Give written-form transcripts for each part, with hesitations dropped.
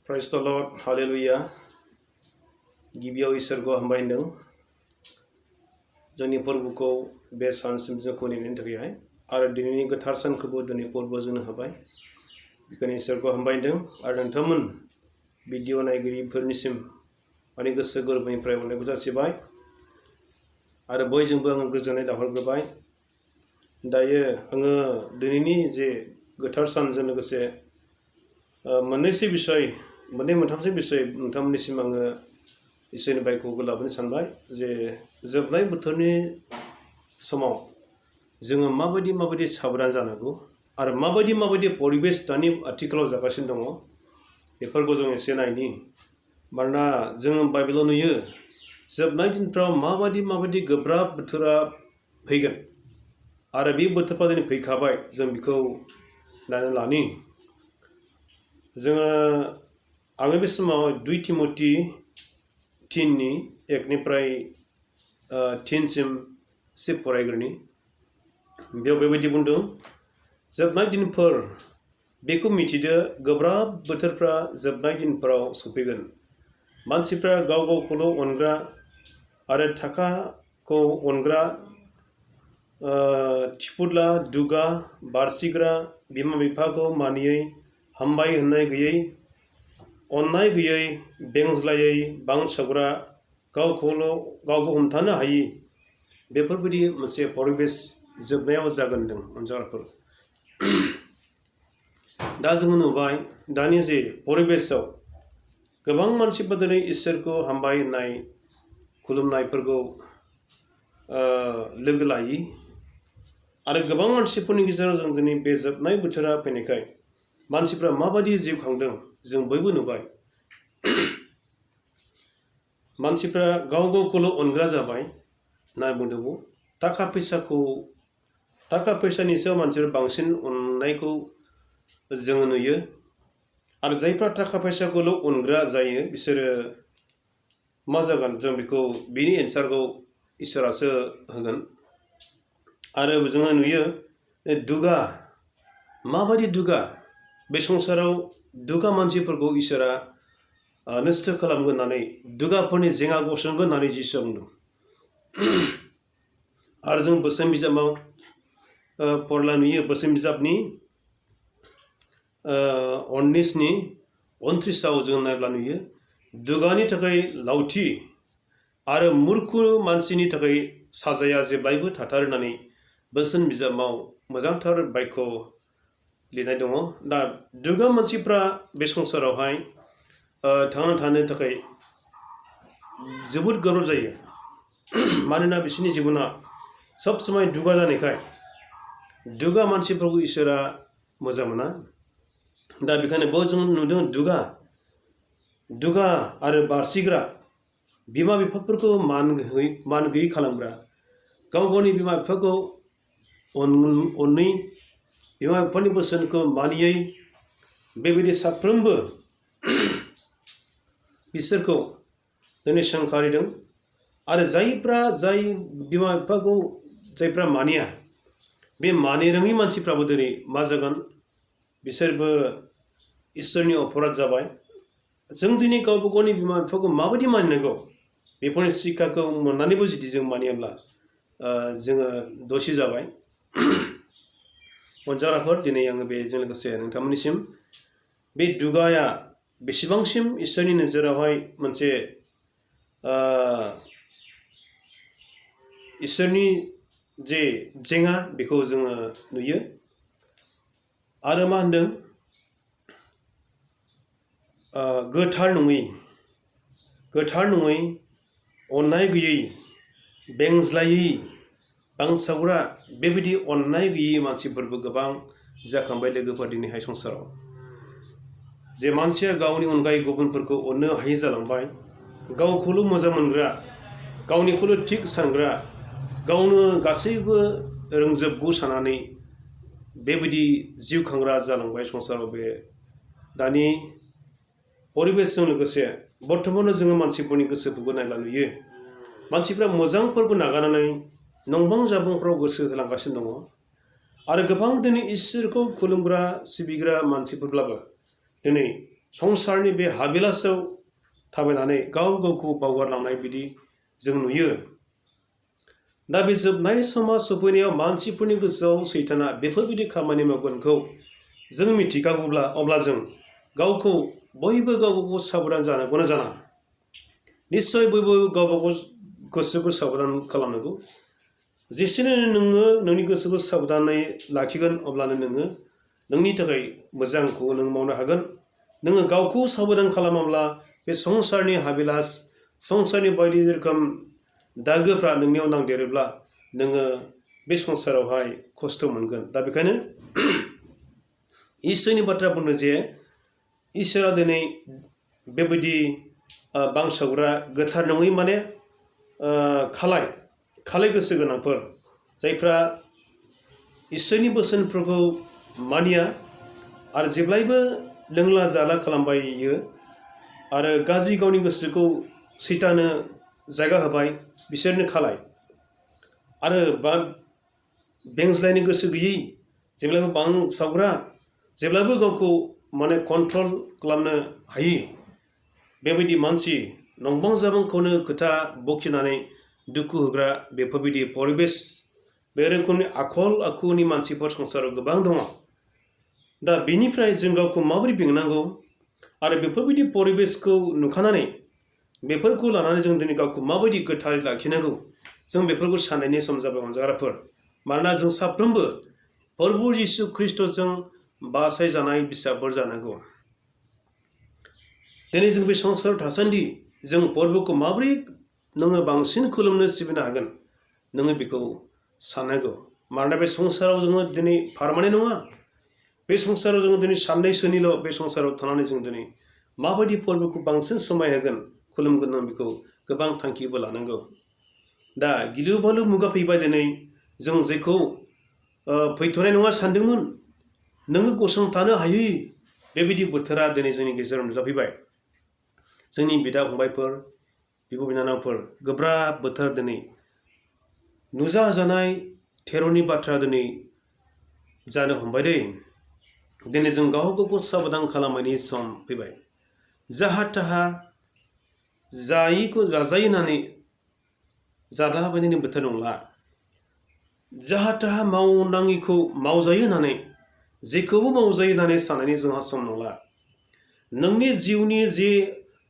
Praise the Lord, Hallelujah. गिबियाव इसोरखौ हामबाय होनदों जोंनि फोरबोखौ बे सानसिम जोंखौ नेनायनि थाखायहाय आरो दिनैनि गोथार सानखौबो दिनै फोरबो जोंनो होबाय बेखायनो इसोरखौ हामबाय होनदों आरो नोंथांमोन भिडिअ नायगिरिफोरनिसिम माने गोसो गोरबोनिफ्राय अननायखौ जासिबाय आरो बयजोंबो आङो गोजोननाय लाहरग्रोबाय दायो आङो दिनैनि जे गोथार सानजों लोगोसे मोननैसो बिषय मोननै मोनथामसो बिषय नोंथांमोननिसिम आङो इसोरनि बायखौ लाबोनो सानबाय जे जोबनाय बोथोरनि समाव जोङो माबायदि साबधान जानांगौ आरो माबायदि परिबेस दानि आथिखालाव जागासिनो दङ बेफोरखौ जों एसे नायनि मानोना जोङो बाइबेलाव नुयो जोबनाय दिनफ्राव माबायदि गोब्राब बोथोरा फैगोन आरो बे बोथोरफ्रा दिनै फैखाबाय जों बेखौ नायना लानि जोङो आङो बे समाव 2 तिमथि 3नि 1निफ्राय 10सिम एसे फरायग्रोनि बेयाव बेबायदि बुंदों जोबनाय दिनफोर बेखौ मिथिदो गोब्राब बोथोरफ्रा जोबनाय दिनफोराव सफैगोन मानसिफ्रा गाव गावखौल' अनग्रा आरो थाखाखौ अनग्रा थिफुदला दुगा बारसिग्रा बिमा बिफाखौ मानियै हामबाय होननाय गैयै अननाय गैयै बेंज्लायै बांसावग्रा गावखौ हमथानो हायि बेफोरबायदि मोनसे परिबेस जोबनायाव जागोन होनदों अनजाराफोर दा जोङो नुबाय दानि जे परिबेसाव गोबां मानसिफोर दिनै इसोरखौ हामबाय होननाय खुलुमनायफोरखौ लोगो लायि आरो गोबां मानसिफोरनि गेजेराव जों दिनै बे जोबनाय बोथोरा फैनायखाय मानसिफ्रा माबायदि जिउ खांदों जों बयबो नुबाय मानसिफ्रा गाव गावखौल' अनग्रा जाबाय होनना बुंदों थाखा फैसानि सायाव मानसिफ्रा बांसिन अननायखौ जोङो नुयो आरो जायफ्रा थाखा फैसाखौल' अनग्रा जायो बिसोरो मा जागोन जों बेखौ बिनि एन्सारखौ इसोरासो होगोन आरो जोङो नुयो दुगा माबायदि दुगा बे संसाराव दुगा मानसिफोरखौ इसोरा नस्थ' खालामगोन होननानै दुगाफोरनि जेंना गसंगोन होननानै जिसुआ बुंदों आरो जों बोसोन बिजाबाव फरला नुयो बोसोन बिजाबनि 19नि 29आव जों नायब्ला नुयो दुगानि थाखाय लावथि आरो मुर्खु मानसिनि थाखाय साजाया जेब्लायबो थाथार होननानै बोसोन बिजाबाव मोजांथार बायख' लिरनाय दङ दा दुगा मानसिफ्रा बे संसारावहाय थांना थानो थाखाय जोबोद गोब्राब जायो मानोना बिसोरनि जिबना सब समय दुगा जानायखाय दुगा मानसिफोरखौ इसोरा मोजां मोना दा बेखायनो बेयाव जों नुदों दुगा आरो बारसिग्रा बिमा बिफाफोरखौ मान गैयै खालामग्रा गाव गावनि बिमा बिफाखौ अनै बिमा बिफानि बोसोनखौ मानियै बेबायदि साफ्रोमबो बिसोरखौ दिनै सोंखारिदों आरो जाय बिमा बिफाखौ जायफ्रा मानिया बे मानि रोङै मानसिफ्राबो दिनै मा जागोन बिसोरबो इसोरनि अपराध जाबाय जों दिनै गावबा गावनि बिमा बिफाखौ माबायदि मानिनांगौ बेफोरनि शिक्षाखौ मोननानैबो जुदि जों मानियाब्ला जोङो दसि जाबाय अनजाराफोर दिनै आङो बेजों लोगोसे नोंथांमोननिसिम बे दुगाया बेसेबांसिम इसोरनि नोजोरावहाय मोनसे इसोरनि जे जेंना बेखौ जोङो नुयो आरो मा होनदों गोथार नङै अननाय गैयै बेंज्लायै बांसावग्रा बेबायदि अननाय गैयै मानसिफोरबो गोबां जाखांबाय लोगोफोर दिनैहाय संसाराव जे मानसिया गावनि अनगायै गुबुनफोरखौ अननो हायै जालांबाय गावखौल' मोजां मोनग्रा गावनिखौल' थिग सानग्रा गावनो गासैबो रोंजोबगौ साननानै बेबायदि जिउ खांग्रा जालांबाय संसाराव बे दानि परिबेसजों लोगोसे बर्थमानाव जोङो मानसिफोरनि गोसोफोरखौ नायब्ला नुयो मानसिफ्रा मोजांफोरखौ नागारनानै नंबां जाबांफ्राव गोसो होलांगासिनो दङ आरो गोबां दिनै इसोरखौ खुलुमग्रा सिबिग्रा मानसिफोरब्लाबो दिनै संसारनि बे हाबिलासाव थाबायनानै गाव गावखौ बावगारलांनाय बिदि जों नुयो। दा बे जोबनाय समा सफैनायाव मानसिफोरनि गोसोआव सैताना बेफोरबायदि खामानि मावगोनखौ जों मिथिखागौब्ला अब्ला जों गावखौ बयबो गावबागाव साबधान जानांगौना जाना। निश्चय बयबो गावबागाव गोसोखौ साबधान खालामनांगौ। जेसेनो नोङो नोंनि गोसोखौ साबधानै लाखिगोन अब्लानो नोङो नोंनि थाखाय मोजांखौ नों मावनो हागोन। नोङो गावखौ साबधान खालामाब्ला बे संसारनि हाबिलास संसारनि बायदि रोखोम दागोफ्रा नोंनियाव नांदेरोब्ला नोङो बे संसारावहाय खस्थ' मोनगोन। दा बेखायनो इसोरनि बाथ्रा बुंदों जे इसोरा दिनै बेबायदि बांसावग्रा गोथार नङै माने खालाय गोसो गोनांफोर जायफ्रा इसोरनि बोसोनफोरखौ मानिया आरो जेब्लायबो लोंला जाला खालामबायो आरो गाज्रि गावनि गोसोखौ सैतानो जायगा होबाय बिसोरनो खालाय आरो बा बेंज्लायनो गोसो गैयै जेब्लायबो बांसावग्रा जेब्लाबो गावखौ माने कन्ट्रल खालामनो हायि बेबायदि मानसि नंबां जाबांखौनो खोथा बखिनानै दुखु होग्रा बेफोरबायदि परिबेस बे रोखोमनि आखल आखुनि मानसिफोर संसाराव गोबां दङ। दा बेनिफ्राय जों गावखौ माबोरै बेंनांगौ आरो बेफोरबायदि परिबेसखौ नुखानानै बेफोरखौ लानानै जों दिनै गावखौ माबायदि गोथारै लाखिनांगौ जों बेफोरखौ साननायनि सम जाबाय अनजाग्राफोर। मानोना जों साफ्रोमबो प्रभु जिशु ख्रिस्ट'जों बासायजानाय फिसाफोर जानांगौ। दिनै जों बे संसाराव थासान्दि जों प्रभुखौ माबोरै नोङो बांसिन खुलुमनो सिबिनो हागोन नोङो बेखौ साननांगौ। मानोना बे संसाराव जोङो दिनै पारमानेन्ट नङा। बे संसाराव जोङो दिनै साननैसोनिल' बे संसाराव थानानै जों दिनै माबायदि प्रभुखौ बांसिन समाय होगोन खुलुमगोन जों बेखौ गोबां थांखिबो लानांगौ। दा गिलु बालु मुगा फैबाय दिनै जों जेखौ फैथ'नाय नङा सानदोंमोन नोङो गसंथानो हायै बेबायदि बोथोरा दिनै जोंनि गेजेराव नुजाफैबाय। जोंनि बिदा फंबायफोर बिब' बिनानावफोर गोब्राब बोथोर दिनै नुजाजानाय थेर'नि बाथ्रा दिनै जानो हमबाय दै। दिनै जों गाव गावखौ साबधान खालामनायनि सम फैबाय। जाहा थाहा जायैखौ जाजायो होननानै जालाबायनायनि बोथोर नंला। जाहा थाहा मावनाङिखौ मावजायो होननानै जेखौबो मावजायो होननानै साननायनि जोंहा सम नंला। नोंनि जिउनि जे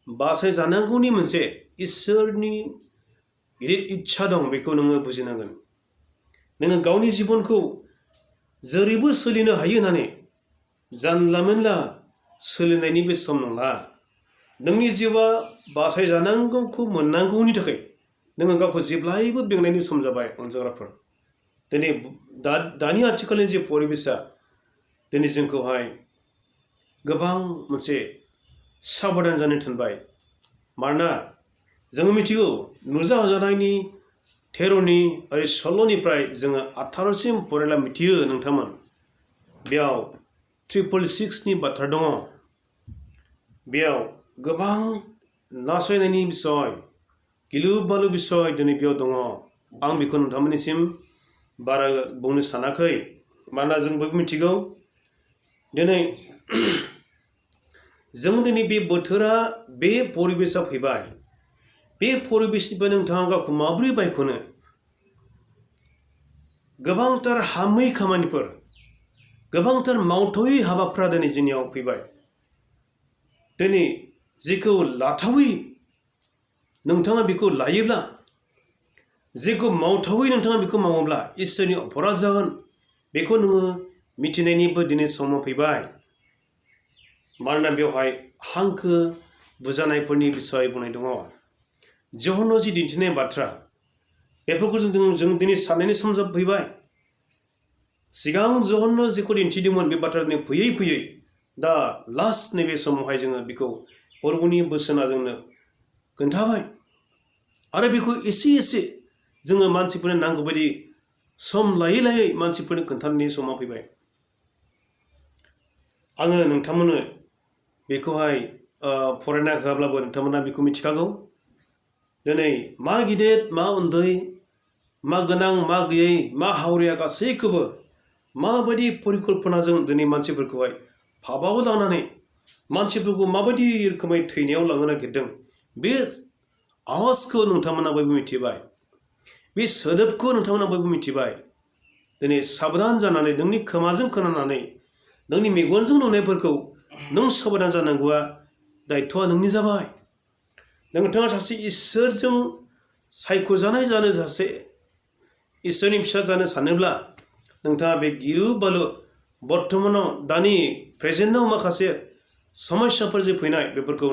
बासायजानांगौनि मोनसे इसोरनि गिदिर इस्सा दं बेखौ नोङो बुजिनांगोन। नोङो गावनि जिबनखौ जेरैबो सोलिनो हायो होननानै जानला मोनला सोलिनायनि बे सम नंला। नोंनि जिउआ बासायजानांगौखौ मोननांगौनि थाखाय नोङो गावखौ जेब्लायबो बेंनायनि सम जाबाय अनजाग्राफोर। दिनै दानि आथिखालनि जे परिबेसा दिनै जोंखौहाय गोबां मोनसे साबधान जानो थिनबाय। मानोना जोङो मिथिगौ नुजाजानायनि थेर'नि ओरै 16निफ्राय जोङो 18सिम फरायला मिथियो नोंथांमोन बेयाव 666नि बाथ्रा दङ। बेयाव गोबां नासयनायनि बिसय गिलु बालु बिसय दिनै बेयाव दङ। आं बेखौ नोंथांमोननिसिम बारा बुंनो सानाखै। मानोना जों बयबो मिथिगौ दिनै जों दिनै बे बोथोरा बे परिबेसाव फैबाय। बे परिबेसनिफ्राय नोंथाङा गावखौ माबोरै बायख'नो गोबांथार हामै खामानिफोर गोबांथार मावथावै हाबाफ्रा दिनै जोंनियाव फैबाय। दिनै जेखौ लाथावै नोंथाङा बेखौ लायोब्ला जेखौ मावथावै नोंथाङा बेखौ मावोब्ला इसोरनि अपराध जागोन बेखौ नोङो मिथिनायनिबो दिनै समा फैबाय। मानोना बेवहाय हांखो बुजानायफोरनि बिसय बुंनाय दङ। जहन्नाव जि दिन्थिनाय बाथ्रा बेफोरखौ जों दिनै साननायनि सम फैबाय। सिगां जहन्नाव जेखौ दिन्थिदोंमोन बे बाथ्रा दिनै फैयै फैयै दा लास्ट नैबे समावहाय जोङो बेखौ प्रभुनि बोसोना जोंनो खोन्थाबाय। आरो बेखौ एसे एसे जोङो मानसिफोरनो नांगौ बायदि सम लायै लायै मानसिफोरनो खोन्थानायनि समा फैबाय। आङो नोंथांमोननो बेखौहाय फरायना होआब्लाबो नोंथांमोना बेखौ मिथिखागौ। दिनै मा गिदिर मा उन्दै मा गोनां मा गैयै मा हावरिया गासैखौबो माबायदि परिकल्पनाजों दिनै मानसिफोरखौहाय फाबाव लानानै मानसिफोरखौ माबायदि रोखोमै थैनायाव लांनो नागिरदों बे आवाजखौ नोंथांमोना बयबो मिथिबाय बे सोदोबखौ नोंथांमोना बयबो मिथिबाय दिनै साबधान जानानै नोंनि खोमाजों खोनानानै नोंनि मेगनजों नुनायफोरखौ नों साबधान जानांगौआ दायथ'आ नोंनि जाबाय नोंथाङा सासे इसोरजों सायख'जानाय जानो सासे इसोरनि फिसा जानो सानोब्ला नोंथाङा बे गिलु बालु बर्थमानाव दानि प्रेजेन्टआव माखासे समस्याफोर जे फैनाय बेफोरखौ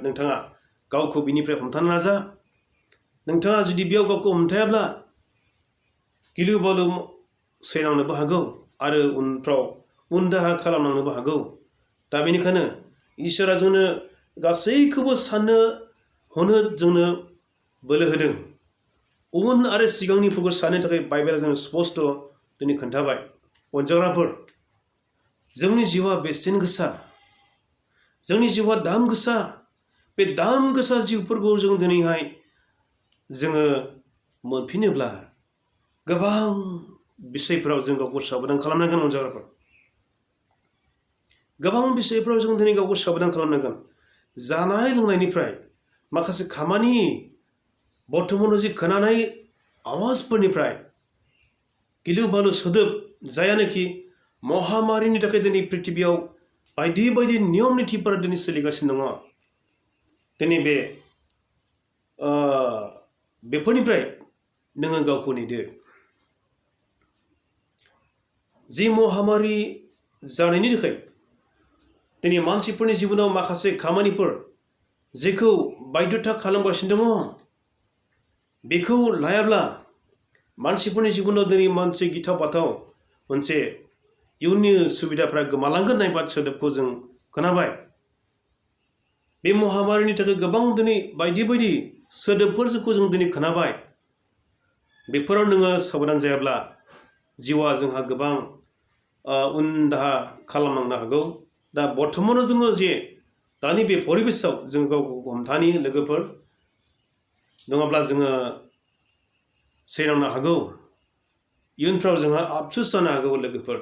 नोंथाङा गावखौ बिनिफ्राय हमथानो नाजा नोंथाङा जुदि बेयाव गावखौ हमथायाब्ला गिलु बालु सैनांनोबो हागौ आरो उनफ्राव उन दाहा खालामनांनोबो हागौ दा बेनिखायनो इसोरा जोंनो गासैखौबो साननो हनो जोंनो बोलो होदों उन आरो सिगांनिफोरखौ साननो थाखाय बाइबेला जों स्पस्ट' दिनै खोन्थाबाय अनजाग्राफोर जोंनि जिउआ बेसेन गोसा जोंनि जिउआ दाम गोसा बे दाम गोसा जिउफोरखौ जों दिनैहाय जोङो मोनफिनोब्ला गोबां बिषयफोराव जों गावखौ साबधान खालामनांगोन अनजाग्राफोर गोबां बिषयफोराव जों दिनै गावखौ साबधान खालामनांगोन जानाय लोंनायनिफ्राय माखासे खामानि बर्थमानाव जि खोनानाय आवाजफोरनिफ्राय गिलु बालु सोदोब जायानोखि महामारिनि थाखाय दिनै पृथिबियाव बायदि बायदि नियम निथिफोरा दिनै सोलिगासिनो दङ दिनै बेफोरनिफ्राय नोङो गावखौ नेदो जि महामारि जानायनि थाखाय दिनै मानसिफोरनि जिबनाव माखासे खामानिफोर जेखौ बायध'था खालामगासिनो दङ बेखौ लायाब्ला मानसिफोरनि जिबनाव दिनै मोनसे गिथाव बाथाव मोनसे इयुननि सुबिदाफ्रा गोमालांगोन होननाय बाद सोदोबखौ जों खोनाबाय बे महामारिनि थाखाय गोबां दिनै बायदि बायदि सोदोबफोरखौ जों दिनै खोनाबाय बेफोराव नोङो साबधान जायाब्ला जिउआ जोंहा गोबां उन दाहा खालामलांनो हागौ दा बर्थमानाव जोङो जे दानि बे परिबेसाव जों गावखौ हमथानि लोगोफोर नङाब्ला जोङो सैनांनो हागौ इयुनफ्राव जोंहा आफसुस जानो हागौ लोगोफोर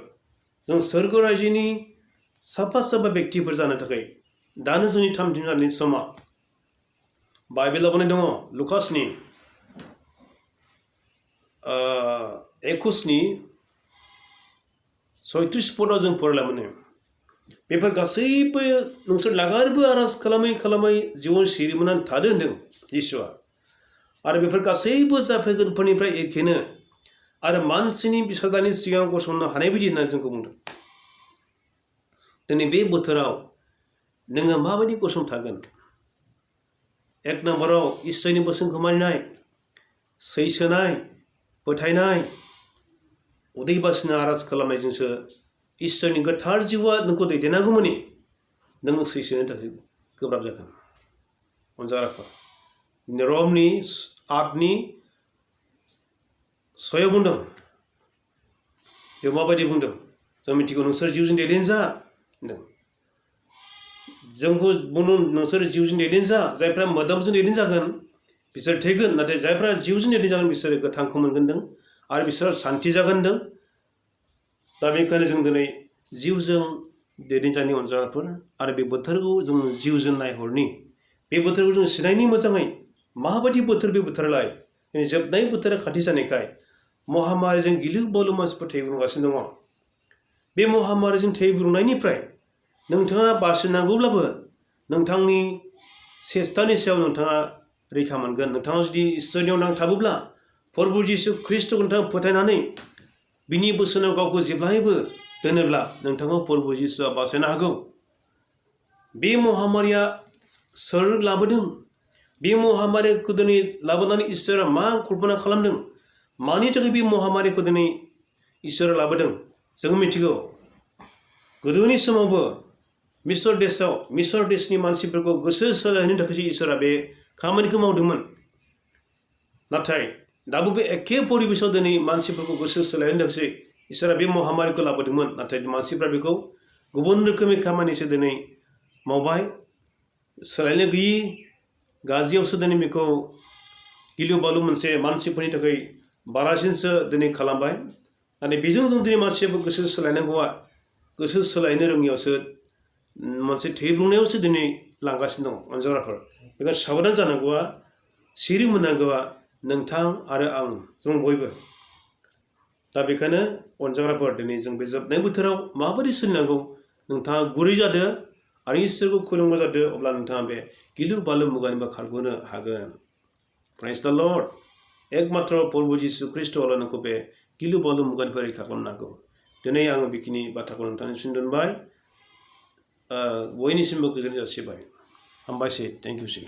जों सोरगो रायजोनि साफा साफा बेक्तिफोर जानो थाखाय दानो जोंनि थामथिम जानायनि समा बाइबेलाव बुंनाय दङ लुकासनि 21:36 पदआव जों फरायला मोनो बेफोर गासैबो नोंसोर लागारबो आरज खालामै खालामै जिउआव सिरिमोननानै थादो होनदों जिसुआ आरो बेफोर गासैबो जाफैगोनफोरनिफ्राय एखेनो आरो मानसिनि बिसादानि सिगां गसंनो हानाय बायदि होननानै जोंखौ बुंदों दिनै बे बोथोराव नोङो माबायदि गसंथागोन एक नम्बराव इसोरनि बोसोनखौ मानिनाय सैसोनाय फोथायनाय उदै बासिना आरज खालामनायजोंसो इसोरनि गोथार जिउआ नोंखौ दैदेननांगौमोन नों सैसोनो थाखाय गोब्राब जागोन अनजाग्राफोर रमनि 8:6 बुंदों बेयाव माबायदि बुंदों जों मिथिगौ नोंसोर जिउजों दैदेनजा होनदों जोंखौ बुंदों नोंसोर जिउजों दैदेनजा जायफ्रा मोदोमजों दैदेनजागोन बिसोर थैगोन नाथाय जायफ्रा जिउजों दैदेनजागोन बिसोरो गोथांखौ मोनगोनदों आरो बिसोर सान्थि जागोनदों दा बेनिखायनो जों दिनै जिउजों दैदेनजानाय अनजाग्राफोर आरो बे बोथोरखौ जों जिउजों नायहरनि बे बोथोरखौ जों सिनायनि मोजाङै माबायदि बोथोर बे बोथोरालाय दिनै जोबनाय बोथोरा खाथि जानायखाय महामारिजों गिलु बालु मानसिफोर थैब्रुंगासिनो दङ बे महामारिजों थैब्रुंनायनिफ्राय नोंथाङा बासिनांगौब्लाबो नोंथांनि सेस्थानि सायाव नोंथाङा रैखा मोनगोन नोंथाङा जुदि इसोरनियाव नांथाबोब्ला प्रभु जिसु ख्रिस्ट'खौ नोंथाङा फोथायनानै बिनि बोसोनाव गावखौ जेब्लायबो दोनोब्ला नोंथांखौ प्रभु जिसुआ बासायनो हागौ बे महामारिया सोर लाबोदों बे महामारिखौ दिनै लाबोनानै इसोरा मा कल्पना खालामदों मानि थाखाय बे महामारिखौ दिनै इसोरा लाबोदों जों मिथिगौ गोदोनि समावबो मिसर देशनि मानसिफोरखौ गोसो सोलायहोनो थाखायसो इसोरा बे खामानिखौ मावदोंमोन नाथाय दाबो बे एखे परिबेसाव दिनै मानसिफोरखौ गोसो सोलायहोनो थाखायसो इसोरा बे महामारिखौ लाबोदोंमोन नाथाय मानसिफ्रा बेखौ गुबुन रोखोमनि खामानिसो दिनै मावबाय सोलायनो गैयि गाज्रियावसो दिनै बेखौ गिलु बालु मोनसे मानसिफोरनि थाखाय बारासिनसो दिनै खालामबाय नाथाय बेजों जों दिनै मानसियाबो गोसो सोलायनांगौआ गोसो सोलायनो रोङियावसो मोनसे थैब्लुंनायावसो दिनै लांगासिनो दं अनजाग्राफोर बेखायनो साबधान जानांगौआ सिरि मोननांगौआ नोंथां आरो आं जों बयबो दा बेखायनो अनजाग्राफोर दिनै जों बे जोबनाय बोथोराव माबोरै सोलिनांगौ नोंथाङा गुरै जादो आरो इसोरखौ खुलुमग्रा जादो अब्ला नोंथाङा बे गिलु बालु मुगानिफ्राय खारग'नो हागोन प्रेज द लर्ड एकमात्र प्रभु जिसु ख्रिस्ट'आल' नोंखौ बे गिलु बालु मुगानिफ्राय रैखा खालामनो हागौ दिनै आङो बेखिनि बाथ्राखौ नोंथांनिसिम दोनबाय बयनिसिमबो गोजोननाय जासिबाय हामबायसै थेंक इउ सि